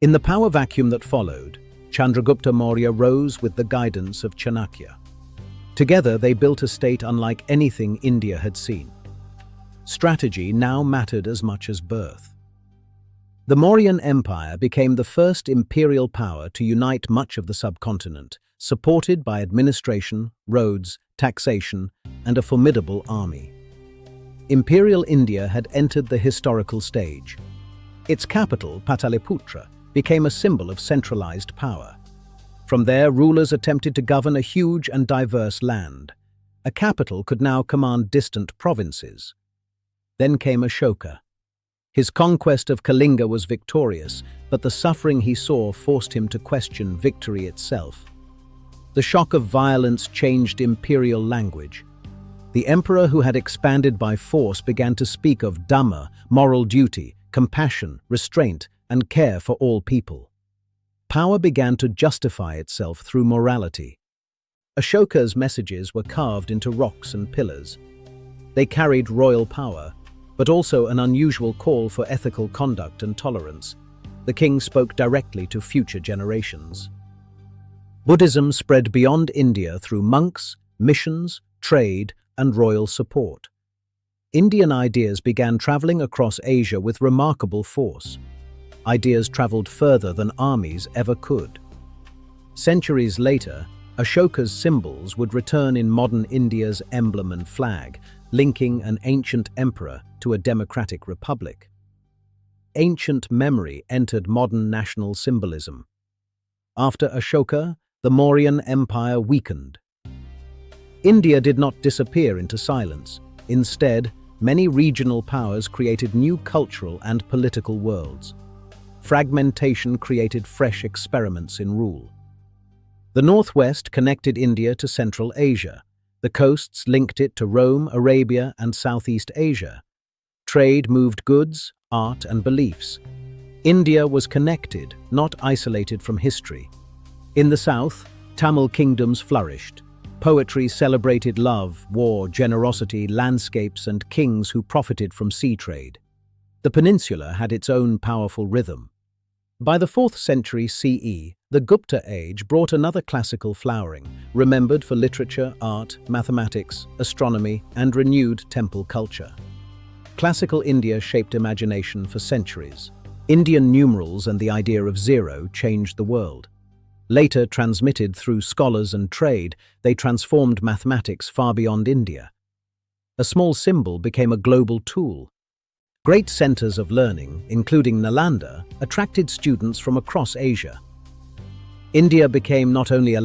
In the power vacuum that followed, Chandragupta Maurya rose with the guidance of Chanakya. Together they built a state unlike anything India had seen. Strategy now mattered as much as birth. The Mauryan Empire became the first imperial power to unite much of the subcontinent, supported by administration, roads, taxation, and a formidable army. Imperial India had entered the historical stage. Its capital, Pataliputra, became a symbol of centralized power. From there, rulers attempted to govern a huge and diverse land. A capital could now command distant provinces. Then came Ashoka. His conquest of Kalinga was victorious, but the suffering he saw forced him to question victory itself. The shock of violence changed imperial language. The emperor who had expanded by force began to speak of dhamma, moral duty, compassion, restraint, and care for all people. Power began to justify itself through morality. Ashoka's messages were carved into rocks and pillars. They carried royal power, but also an unusual call for ethical conduct and tolerance. The king spoke directly to future generations. Buddhism spread beyond India through monks, missions, trade, and royal support. Indian ideas began traveling across Asia with remarkable force. Ideas traveled further than armies ever could. Centuries later, Ashoka's symbols would return in modern India's emblem and flag, linking an ancient emperor to a democratic republic. Ancient memory entered modern national symbolism. After Ashoka, the Mauryan Empire weakened. India did not disappear into silence. Instead, many regional powers created new cultural and political worlds. Fragmentation created fresh experiments in rule. The northwest connected India to Central Asia. The coasts linked it to Rome, Arabia, and Southeast Asia. Trade moved goods, art, and beliefs. India was connected, not isolated from history. In the south, Tamil kingdoms flourished. Poetry celebrated love, war, generosity, landscapes, and kings who profited from sea trade. The peninsula had its own powerful rhythm. By the 4th century CE, the Gupta Age brought another classical flowering, remembered for literature, art, mathematics, astronomy, and renewed temple culture. Classical India shaped imagination for centuries. Indian numerals and the idea of zero changed the world. Later transmitted through scholars and trade, they transformed mathematics far beyond India. A small symbol became a global tool. Great centers of learning, including Nalanda, attracted students from across Asia. India became not only a